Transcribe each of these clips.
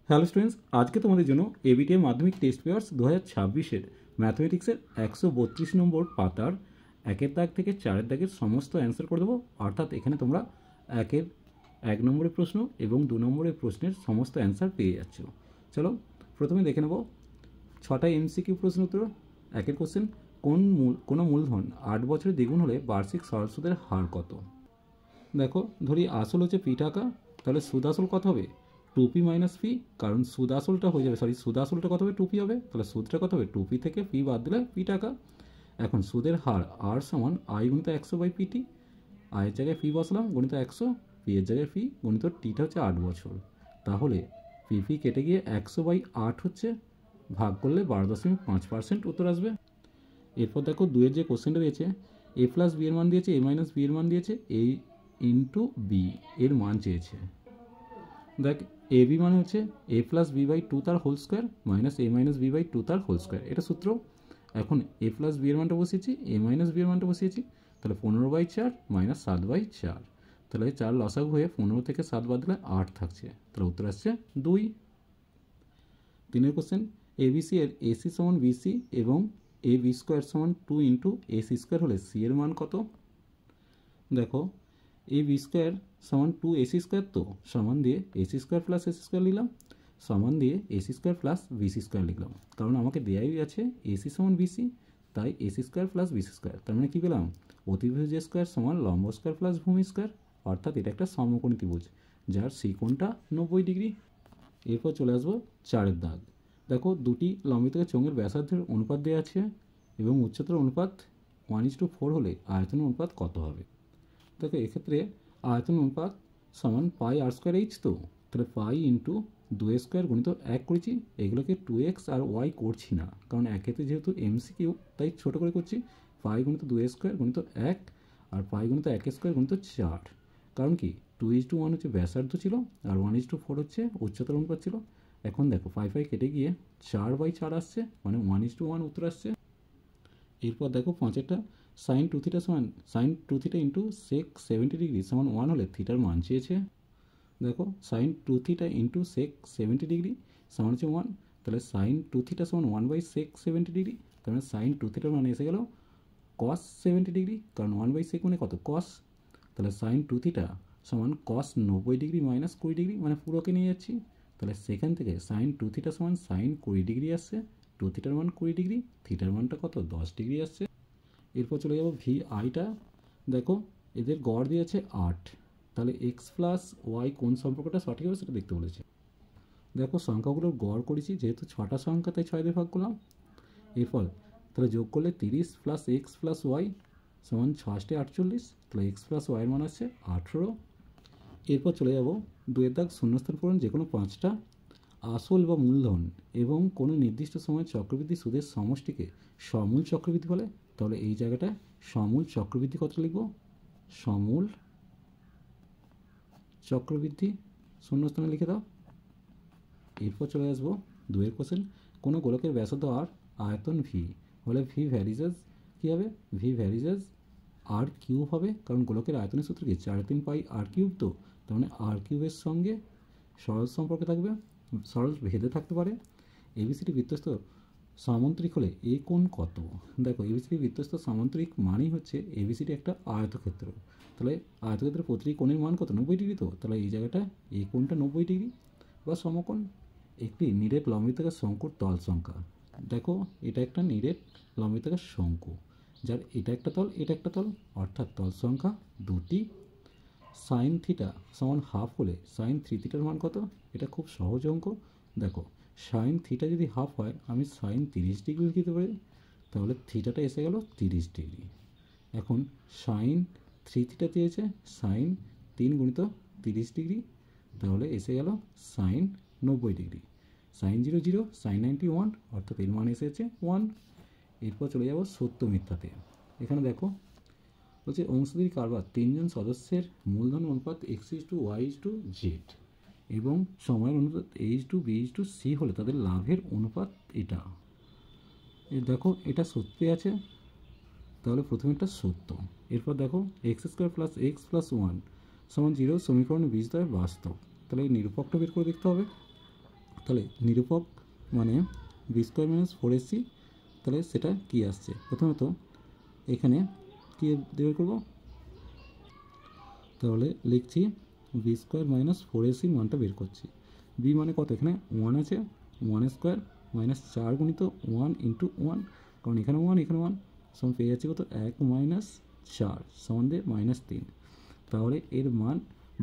Hello students, আজকে তোমাদের জন্য এবিটিএ মাধ্যমিক টেস্ট পেপার্স 2026-এর ম্যাথমেটিক্সের 132 নম্বর পাতার 1 দাগ থেকে 4 দাগের সমস্ত অ্যান্সার করে দেবো। অর্থাৎ এখানে তোমরা 1 নম্বরের প্রশ্ন এবং 2 নম্বরের প্রশ্নের সমস্ত অ্যান্সার পেয়ে যাচ্ছ। চলো প্রথমে দেখে নেব 6টা এমসিকিউ প্রশ্ন উত্তর। 1 কোশ্চেন, কোনো মূলধন 8 বছরে দ্বিগুণ হলে বার্ষিক সরল সুদের হার কত? দেখো, ধরি আসল হচ্ছে পি টাকা, তাহলে সুদ আসল কত হবে? 2p মাইনাস পি, কারণ সুদ আসলটা হয়ে যাবে, সুদ আসলটা কত হবে? 2p হবে, তাহলে সুদটা কত হবে? 2p থেকে পি বাদ দিলে পি টাকা। এখন সুদের হার আর সমান আই গুণিত 100/পিটি। আয়ের জায়গায় পি বসলাম গুণিত 100, পি এর জায়গায় পি গুণিত টিটা হচ্ছে 8 বছর। তাহলে পি কেটে গিয়ে 100/8 হচ্ছে, ভাগ করলে 12.5% উত্তর আসবে। এরপর দেখো 2-এর যে কোশ্চেনটা দিয়েছে, এ প্লাস বি এর মান দিয়েছে, এ মাইনাস বি এর মান দিয়েছে, এ ইন্টু বি এর মান চেয়েছে। দেখ, এ বি মানে হচ্ছে এ প্লাস বি বাই 2 তার whole square minus A minus B by 2 তার হোল স্কোয়ার, এটা সূত্র। এখন এ প্লাস বি এর মানটা বসিয়েছি, এ মাইনাস বি এর মানটা বসিয়েছি, তাহলে 15/4 মাইনাস 7/4, তাহলে 4 লসাগু হয়ে 15 থেকে 7 বাদ দিলে 8 থাকছে, তাহলে উত্তর আসছে 2। 3-এর কোশ্চেন, এবিসি এর এসি সমান বিসি এবং এ বি স্কোয়ার সমান 2 ইন্টু এসি স্কোয়ার হলে সি এর মান কত? দেখো, এ বি স্কোয়ার সমান 2 এসি স্কোয়ার, তো সমান দিয়ে AC square plus AC square লিখলাম, সমান দিয়ে AC square plus BC square লিখলাম, কারণ আমাকে দেয়াই আছে এসি সমান বিসি, তাই AC square plus BC square. তার মানে কী পেলাম? অতিভুজ স্কোয়ার সমান লম্ব স্কোয়ার প্লাস ভূমি স্কোয়ার, অর্থাৎ এটা একটা সমকোণী ত্রিভুজ যার সি কোণটা 90 ডিগ্রি। এরপর চলে আসবো 4-এর দাগ। দেখো, দুটি লম্ব থেকে চোঙের ব্যাসার্ধের অনুপাত দেওয়া আছে এবং উচ্চতার অনুপাত 1:4 হলে আয়তনের অনুপাত কত হবে? দেখো, এক্ষেত্রে আয়তন অনুপাত সমান পাই আর স্কোয়ার এইচ, তো তাহলে পাই ইন্টু 2 স্কোয়ার গুণিত 1 করেছি, এগুলোকে 2x আর ওয়াই করছি না, কারণ একেতে যেহেতু এমসিকিউ তাই ছোটো করে করছি। পাই গুণিত 2 স্কোয়ার গুণিত 1 আর পাই গুণিত 1 স্কোয়ার গুণিত 4, কারণ কি 2:1 হচ্ছে ব্যাসার্ধ ছিল আর 1:4 হচ্ছে উচ্চতার অনুপাত ছিল। এখন দেখো 5 কেটে গিয়ে 4/4 আসছে, মানে 1:1 উত্তর আসছে। এরপর দেখো 5-এরটা, সাইন 2 থিটা সমান sine 2 theta into sec 70 degree সমান 1 হলে থিটার মান চেয়েছে। দেখো, sine 2 theta into sec 70 degree সমান হচ্ছে 1, তাহলে সাইন 2 থিটা সমান 1/সেক 70 ডিগ্রি, তার মানে সাইন 2 থিটার মান এসে গেল কস 70 ডিগ্রি, কারণ 1/সেক মানে কত? কস। তাহলে সাইন 2 থিটা সমান কস 90 ডিগ্রি মাইনাস 20 ডিগ্রি, মানে পুরোকে নিয়ে যাচ্ছি, তাহলে সেখান থেকে সাইন 2 থিটা সমান সাইন 20 ডিগ্রি আসছে, 2 থিটার মান 20 ডিগ্রি, থিটার মানটা কত? 10 ডিগ্রি আসছে। এরপর চলে যাবো ভি আইটা। দেখো, এদের গড় দিয়েছে 8, তাহলে এক্স প্লাস ওয়াই কোন সম্পর্কটা সঠিক হবে সেটা দেখতে বলেছে। দেখো, সংখ্যাগুলোর গড় করেছি, যেহেতু 6টা সংখ্যা তাই 6 দিয়ে ভাগ করলাম। এরপর তাহলে যোগ করলে 30 প্লাস এক্স প্লাস ওয়াই সমান 6 × 8 = 48, তাহলে এক্স প্লাস ওয়াইয়ের মান আছে 18। এরপর চলে যাব 2-এর দাগ, শূন্যস্থান পূরণ। যে কোনো 5টা আসল বা মূলধন এবং কোনো নির্দিষ্ট সময় চক্রবৃদ্ধি সুদের সমষ্টিকে সমূল চক্রবৃদ্ধি বলে, তাহলে এই জায়গাটায় সমূল চক্রবৃদ্ধি কত লিখব? সমূল চক্রবৃদ্ধি শূন্যস্থানে লিখে দাও। এরপর চলে আসবো 2-এর কোশ্চেন, কোনো গোলকের ব্যাসার্ধ আর, আয়তন ভি হলে ভি ভ্যারিজেস কী হবে? ভি ভ্যারিজেস আর কিউব হবে, কারণ গোলকের আয়তনের সূত্র কি? 4/3 পাই আর কিউব, তো তার মানে আর কিউবের সঙ্গে সরল সম্পর্কে থাকবে, সরল ভেদে থাকতে পারে। এবিসিডি বৃত্তস্থ সামান্তরিক হলে এ কোণ কত? দেখো, এবিসিডি বৃত্তস্থ সামান্তরিক মানেই হচ্ছে এবিসিডি একটা আয়তক্ষেত্র, তাহলে আয়তক্ষেত্রের প্রতিটি কোণের মান কত? 90 ডিগ্রি, তো তাহলে এই জায়গাটা এই কোণটা 90 ডিগ্রি বা সমকোণ। একটি নিরেট লম্বিতাকার শঙ্কুর তল সংখ্যা। দেখো, এটা একটা নিরেট লম্বিতাকার শঙ্কু যার এটা একটা তল এটা একটা তল, অর্থাৎ তল সংখ্যা 2টি। সাইন থিটা সমান হাফ হলে সাইন 3 থিটার মান কত? এটা খুব সহজ অঙ্ক। দেখো, সাইন থিটা যদি হাফ হয় আমি সাইন 30 ডিগ্রি লিখতে পারি, তাহলে থিটাটা এসে গেল 30 ডিগ্রি। এখন সাইন 3 থিটা দিয়েছে, সাইন 3 গুণিত 30 ডিগ্রি, তাহলে এসে গেল সাইন 90 ডিগ্রি। সাইন 0 0, সাইন 90 1, অর্থাৎ এর মান এসেছে 1। এরপর চলে যাব সত্য মিথ্যাতে। এখানে দেখো বলছে অংশীদারি কারবার 3 জন সদস্যের মূলধন অনুপাত x:y:z এবং সময়ের অনুপাত h:b:c হলে তাদের লাভের অনুপাত এটা। দেখো, এটা সত্যি আছে, তাহলে প্রথমে এটা সত্য। এরপর দেখো x² + x + 1 = 0 সমীকরণে বীজদ্বয় বাস্তব, তাহলে এই নিরূপকটা বের করে দেখতে হবে। তাহলে নিরূপক মানে বি স্কোয়ার মাইনাস 4ac, তাহলে সেটা কী আসছে? প্রথমত এখানে কী বের করবো, তাহলে লিখছি বি স্কোয়ার মাইনাস 4ac মানটা বের করছি। বি মানে কত? এখানে 1 আছে, 1 স্কোয়ার মাইনাস 4 গুণিত 1 ইন্টু 1, কারণ এখানে 1 এখানে 1 সমান পেয়ে যাচ্ছে কত? 1 মাইনাস 4 সমান দিয়ে -3। তাহলে এর মান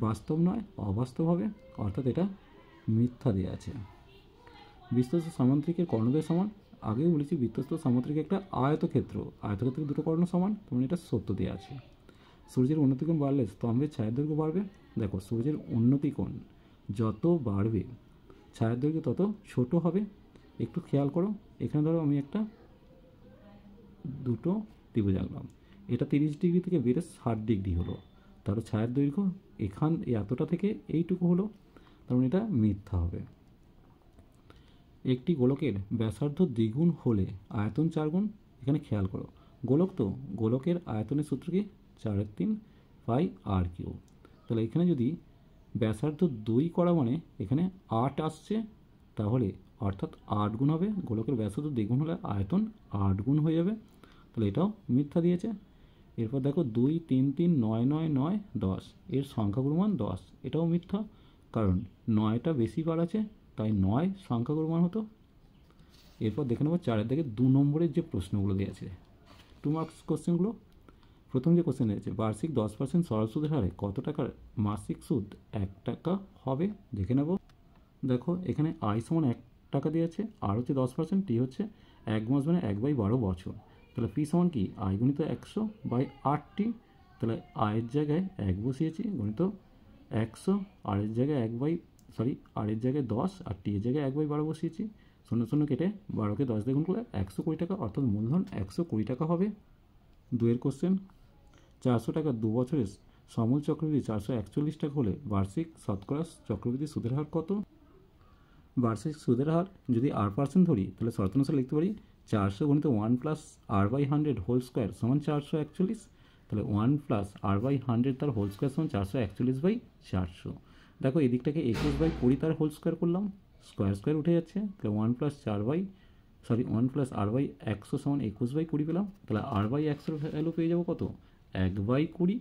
বাস্তব নয়, অবাস্তব হবে, অর্থাৎ এটা মিথ্যা দেওয়া আছে। বৃত্তস্থ সামান্তরিকের কর্ণদ্বয় সমান, আগেও বলেছি বৃত্তস্থ সামান্তরিক একটা আয়তক্ষেত্র, আয়তক্ষেত্রের দুটো কর্ণ সমান, তখন এটা সত্য দেওয়া আছে। সূর্যের উন্নতিকোণ বাড়লে স্তম্ভের ছায়ার দৈর্ঘ্য বাড়বে। দেখো সূর্যের উন্নতিকোণ যত বাড়বে ছায়ার দৈর্ঘ্য তত ছোট হবে। একটু খেয়াল করো, এখানে ধরো আমি একটা দুটো ত্রিভুজ আঁকলাম, এটা 30 ডিগ্রি থেকে বেড়ে 60 ডিগ্রি হলো, তাহলে ছায়ার দৈর্ঘ্য এতটা থেকে এইটুকু হলো, কারণ এটা মিথ্যা হবে। একটি গোলকের ব্যাসার্ধ দ্বিগুণ হলে আয়তন 4 গুণ। এখানে খেয়াল করো, গোলক তো, গোলকের আয়তনের সূত্র কি? 4/3 পাই আর কিউব। তাহলে এখানে যদি ব্যাসার্ধ 2 করা মানে এখানে 8 আসছে, তাহলে অর্থাৎ 8 গুণ হবে। গোলকের ব্যাসার্ধ দ্বিগুণ হলে আয়তন 8 গুণ হয়ে যাবে, তাহলে এটাও মিথ্যা দিয়েছে। এরপর দেখো 2 3 3 9 9 9 10, এর সংখ্যাগুলো মান 10, এটাও মিথ্যা, কারণ 9টা বেশি বার আছে, তাই 9 সংখ্যাগুলো মান হতো। এরপর দেখে নেবো 4 থেকে 2 নম্বরের যে প্রশ্নগুলো দিয়েছে, 2 মার্কস কোশ্চেনগুলো। প্রথম যে কোশ্চেন রয়েছে, বার্ষিক 10% সরল সুদের হারে কত টাকার মাসিক সুদ 1 টাকা হবে? দেখে নেব। দেখো এখানে আই সমান 1 টাকা দিয়েছে, আর হচ্ছে 10%, টি হচ্ছে 1 মাস মানে 1/12 বছর। তাহলে পি সমান কি? আই গুণিত 100/8টি, তাহলে আয়ের জায়গায় 1 বসিয়েছি, গুণিত 100, আর এর জায়গায় আর এর জায়গায় 10, আর টি এর জায়গায় 1/12 বসিয়েছি। 0 0 কেটে 12কে 10 দিয়ে গুণ করলে 120 টাকা, অর্থাৎ মূলধন 120 টাকা হবে। 2 কোশ্চেন, 400 টাকা 2 বছরের সমূল চক্রবৃদ্ধি 441 টাকা হলে বার্ষিক শতকরা চক্রবৃদ্ধি সুদের হার কত? বার্ষিক সুদের হার যদি r% ধরি, তাহলে শর্তানুসারে লিখতে পারি 400 গুণিত 1 প্লাস r/100 হোল স্কোয়ার সমান 441, তাহলে 1 প্লাস r/100 তার হোল স্কোয়ার সমান 441/400। দেখো এই দিকটাকে 21/20 তার হোল স্কোয়ার করলাম, স্কোয়ার স্কোয়ার উঠে যাচ্ছে, তাহলে 1 প্লাস r/100 সমান 21/20 পেলাম। তাহলে r/100 ভ্যালু পেয়ে যাবো কত? 1/20,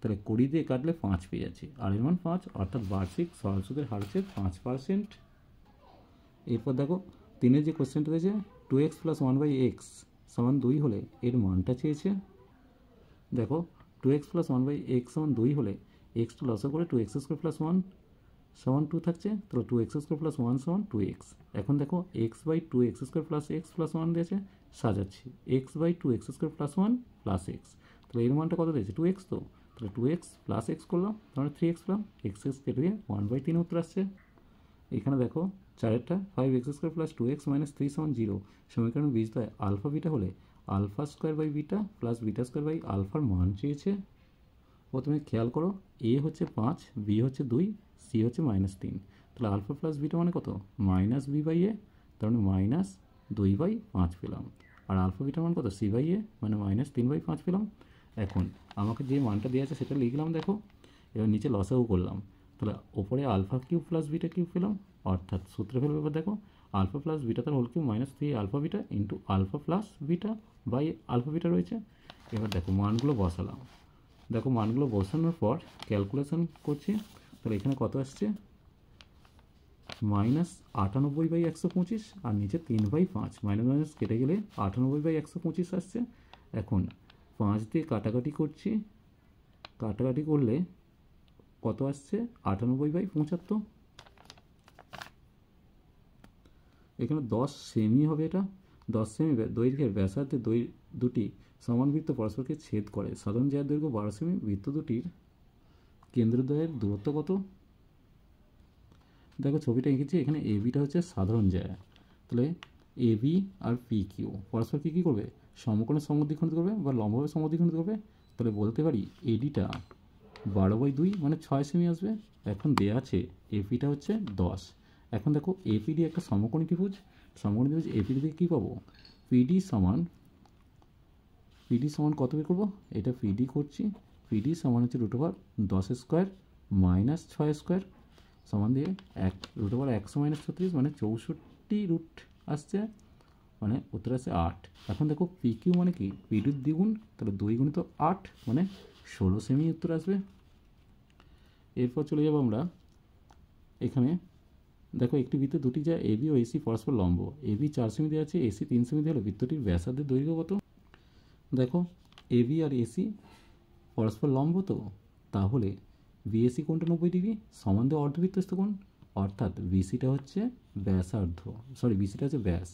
তাহলে 20 দিয়ে কাটলে 5 পেয়ে যাচ্ছি, আর এর মান 5, অর্থাৎ বার্ষিক সরল সুদের হার হচ্ছে 5%। এরপর দেখো 3 যে কোশ্চেনটা রয়েছে, 2x + 1/x সমান 2 হলে এর মানটা চেয়েছে। দেখো 2x + 1/x সমান 2 হলে x টু লসাগু করে 2x² + 1 সমান 2 থাকছে, তাহলে 2x² + 1 সমান 2x। এখন দেখো x/2x² + x + 1 দিয়েছে, সাজাচ্ছি x/2x² + 1 + x, তাহলে এর মানটা কত দিয়েছে? 2x, তো তাহলে 2x + x করলাম, তাহলে 3x পেলাম, x কেটে দিয়ে 1/3 উত্তর আসছে। এখানে দেখো 4টা 5x² + 2x - 3 সমান 0, সমীকরণ বীজদ্বয় আলফা বিটা হলে α² + β² আলফার মান চেয়েছে। প্রথমে খেয়াল করো, এ হচ্ছে 5, বি হচ্ছে 2, সি হচ্ছে -3, তাহলে আলফা প্লাস বিটা মানে কত? -b/a, তার মানে -2/5 পেলাম। আর আলফা বিটার মান কত? c/a, মানে -3/5 পেলাম। এখন আমাকে যে মানটা দেওয়া আছে সেটা লিখলাম, দেখো এবার নিচে লসাগু করলাম, তাহলে ওপরে α³ + β³ পেলাম, অর্থাৎ সূত্রে ফেলবে। এবার দেখো α + β তার হোল কিউব -3 α β ইন্টু α + β বাই α β রয়েছে। এবার দেখো মানগুলো বসালাম, দেখো মানগুলো বসানোর পর ক্যালকুলেশন করছি, তাহলে এখানে কত আসছে? -98/125, আর নিচে 3/5, মাইনাস কেটে গেলে 98/125 আসছে। এখন 5 দিয়ে কাটাকাটি করছি, কাটাকাটি করলে কত আসছে? 98/75। এখানে 10 সেমি হবে, এটা 10 সেমি দৈর্ঘ্যের ব্যাসার্ধের দুটি সমান বৃত্ত পরস্পরকে ছেদ করে, সাধারণ জ্যায়ের দৈর্ঘ্য 12 সেমি, বৃত্ত দুটির কেন্দ্রদ্বয়ের দূরত্ব কত? দেখো ছবিটা এঁকেছি, এখানে এবিটা হচ্ছে সাধারণ জ্যা, তাহলে এবি আর PQ পরস্পর কী করবে? সমকোণে সমদ্বিখণ্ডিত করবে বা লম্বভাবে সমদ্বিখণ্ডিত করবে, তাহলে বলতে পারি এডিটা 12/2 মানে 6 সেমি আসবে। এখন দেওয়া আছে এপিটা হচ্ছে 10। এখন দেখো এপিডি একটা সমকোণী ত্রিভুজ, এপিডি থেকে কী পাবো? পিডি সমান কত বের করবো? এটা পিডি করছি, পিডি সমান হচ্ছে √10² - 6² সমান দিয়ে রুট ওভার 100-36 মানে 64 রুট আসছে, মানে উত্তর আসছে 8। এখন দেখো পি কিউ মানে কি, পিডুর দ্বিগুণ, তাহলে 2 গুণিত 8 মানে 16 সেমি উত্তর আসবে। এরপর চলে যাবো আমরা এখানে, দেখো একটি বৃত্তে দুটি যা এবি ও এসি পরস্পর লম্ব, এবি 4 সেমি দেওয়া আছে, এসি 3 সেমি দেওয়া হলে বৃত্তটির ব্যাসার্ধের দৈর্ঘ্য কত? দেখো এবি আর এসি পরস্পর লম্ব, তো তাহলে বিএসি কোণটা 90 ডিগ্রি, সমান দিয়ে অর্ধবৃত্তস্থ কোণ, অর্থাৎ বিসিটা হচ্ছে ব্যাসার্ধ, বিসিটা হচ্ছে ব্যাস।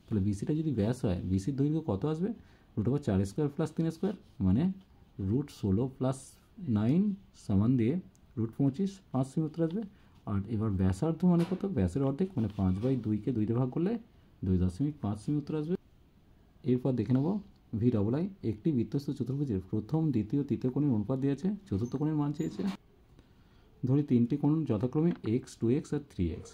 তাহলে বিসিটা যদি ব্যাস হয়, বিসির দৈর্ঘ্য কত আসবে? Root over 4 square plus 3 square মানে রুট 16 প্লাস 9 সমান দিয়ে রুট 25, 5 সেমি উত্তর আসবে। আর এবার ব্যাসার্ধ মানে কত? ব্যাসের অর্ধেক মানে 5/2কে 2 দিয়ে ভাগ করলে 2.5 সেমি উত্তর আসবে। এরপর দেখে নেব ভি ডবল আই, একটি বৃত্তস্থ চতুর্ভুজের প্রথম, দ্বিতীয়, তৃতীয় কোণের অনুপাত দিয়েছে, চতুর্থ কোণের মান চেয়েছে। ধরি তিনটি কোণ যথাক্রমে x, 2x আর 3x।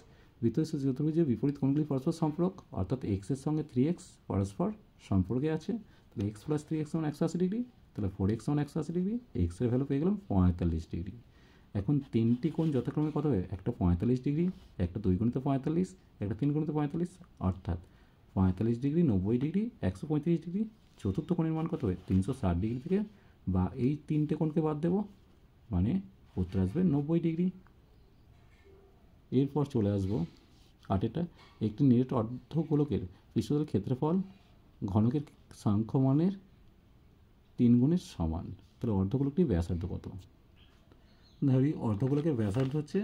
বৃত্তস্থ চতুর্ভুজের বিপরীত কোণগুলি পরস্পর সম্পর্ক, অর্থাৎ x এর সঙ্গে 3x পরস্পর সম্পর্কে আছে। তাহলে x + 3x = 180 ডিগ্রি, তাহলে 4x = 180 ডিগ্রি, x এর ভ্যালু পেয়ে গেলাম 45 ডিগ্রি। এখন তিনটি কোণ যথাক্রমে কত হবে? একটা 45 ডিগ্রি, একটা 2 গুণিত 45, একটা 3 গুণিত 45, অর্থাৎ 45 ডিগ্রি, 90 ডিগ্রি, 135 ডিগ্রি। চতুর্থ কোণের মান কত হবে? 360 ডিগ্রি থেকে বা এই তিনটে কোণকে বাদ দেবো, মানে উত্তর আসবে 90 ডিগ্রি। এরপর চলে আসবো 8টা, একটি নিরেট অর্ধগোলকের পৃষ্ঠতলের ক্ষেত্রফল ঘনকের সাংখ্যমানের 3 গুণের সমান। তাহলে অর্ধগোলকটির ব্যাসার্ধ কত? ধরি অর্ধগোলকের ব্যাসার্ধ হচ্ছে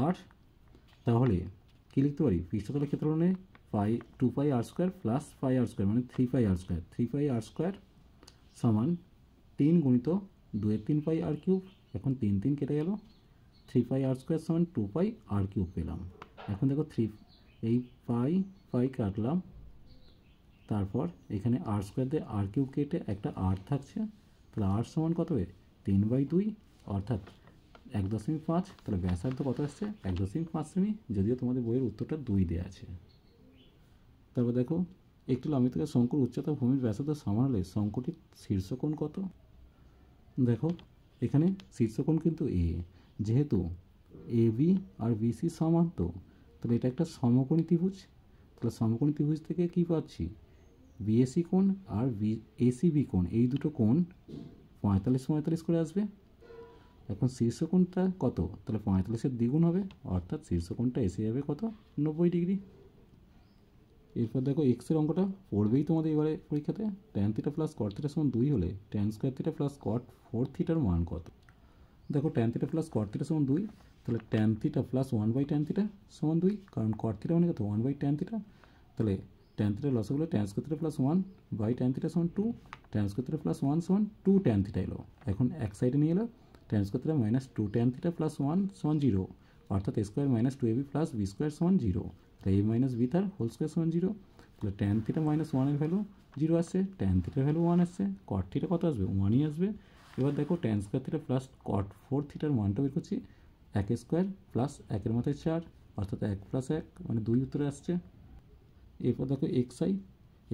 8, তাহলে কী লিখতে পারি? পৃষ্ঠতলের ক্ষেত্রফল মানে 2πr² প্লাস πr² মানে 3πr², 3πr² সমান 3 গুণিত 2/3πr³। এখন 3 3 কেটে গেল, 3πr² সমান 2πr³ পেলাম। এখন দেখো এই পাই কাটলাম, তারপর এখানে r² দিয়ে r³ কেটে একটা r থাকছে, তাহলে r সমান কত হবে? 3/2, অর্থাৎ 1.5। তাহলে ব্যাসার্ধ কত আসছে? 1.5 সেমি, যদিও তোমাদের বইয়ের উত্তরটা 2 দেওয়া আছে। তারপর দেখো একটি লম্বিতকার শঙ্কুর উচ্চতা ভূমির ব্যাসার্ধ সমান হলে শঙ্কুটির শীর্ষকোণ কত? দেখো এখানে শীর্ষকোণ কিন্তু এ, যেহেতু এ বি আর বিসি সমান, তো তাহলে এটা একটা সমকোণী ত্রিভুজ। তাহলে সমকোণী ত্রিভুজ থেকে কী পাচ্ছি? বিএসি কোণ আর এসিবি কোণ, এই দুটো কোণ 45 করে আসবে। এখন শীর্ষকোণটা কত? তাহলে 45-এর দ্বিগুণ হবে, অর্থাৎ শীর্ষকোণটা এসে যাবে কত? 90 ডিগ্রি। এরপর দেখো এক্সের অঙ্কটা পড়বেই তোমাদের এবারে পরীক্ষাতে। tan θ প্লাস cot θ সমান 2 হলে tan square theta plus cot 4 থিটার মান কত? দেখো tan θ প্লাস cot θ সমান 2, তাহলে tan θ প্লাস 1/tan θ সমান 2, কারণ cot θ মানে কত? 1/tan θ। তাহলে tan θ লসাগু হলে tan square theta plus 1/tan θ সমান 2, tan স্কোয়ার থিটা প্লাস 1 সমান 2tan θ এলো। এখন এক সাইডে নিয়ে এলো, tan square theta minus 2tan θ plus 1 সমান 0, অর্থাৎ a square minus 2ab plus b square সমান 0। তাহলে a মাইনাস b তার হোল স্কোয়ার সমান 0। তাহলে tan θ মাইনাস 1-এর ভ্যালু 0 আসছে, tan θ ভ্যালু 1 আসছে, cot θ কত আসবে? 1ই আসবে। এবার দেখো tan square theta plus cot 4 থিটার মানটা বের করছি, 1 স্কোয়ার প্লাস 1-এর মাথায় 4, অর্থাৎ 1 + 1 মানে 2 উত্তরে আসছে। এরপর দেখো xi,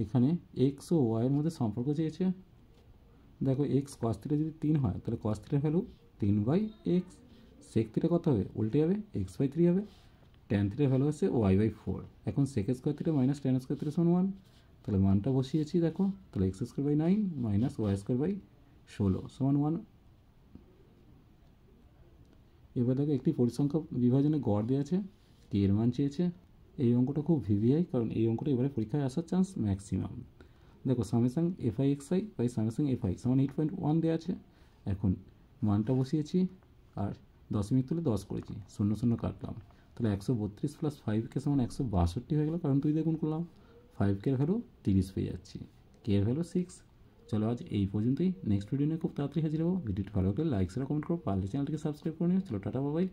এখানে x ও y এর মধ্যে সম্পর্ক চেয়েছে। দেখো x cos θ যদি 3 হয়, তাহলে cos θ ভ্যালু 3/x, sec θ কত হবে? উল্টে যাবে, x/3 হবে। tan θ ভ্যালু হচ্ছে y/4। এখন sec square θ minus tan square θ সমান 1, তাহলে মানটা বসিয়েছি। দেখো তাহলে x²/9 মাইনাস y²/16 সমান 1। এবার দেখো একটি পরিসংখ্যা বিভাজনে গড় দেওয়া আছে, কে এর মান চেয়েছে। এই অঙ্কটা খুব ভিভিআই, কারণ এই অঙ্কটা এবারে পরীক্ষায় আসার চান্স ম্যাক্সিমাম। দেখো সামেসাং fi(xi) বাই সামেসাং fi সমান 8.1 দেওয়া আছে। এখন মানটা বসিয়েছি আর দশমিক তুলে 10 করেছি, 0 0 কাটলাম, তাহলে 132 প্লাস 5k সমান 162 হয়ে গেল, কারণ 2 দিয়ে গুণ করলাম। 5k এর ভ্যালু 30 পেয়ে যাচ্ছি, k এর ভ্যালু 6। চলো আজ এই পর্যন্তই, নেক্সট ভিডিও নিয়ে খুব তাড়াতাড়ি হাজির হবো। ভিডিওটি ভালো লাগলে লাইক শেয়ার কমেন্ট করো, পারলে চ্যানেলটিকে সাবস্ক্রাইব করে নিও। চলো টাটা, বাই বাই।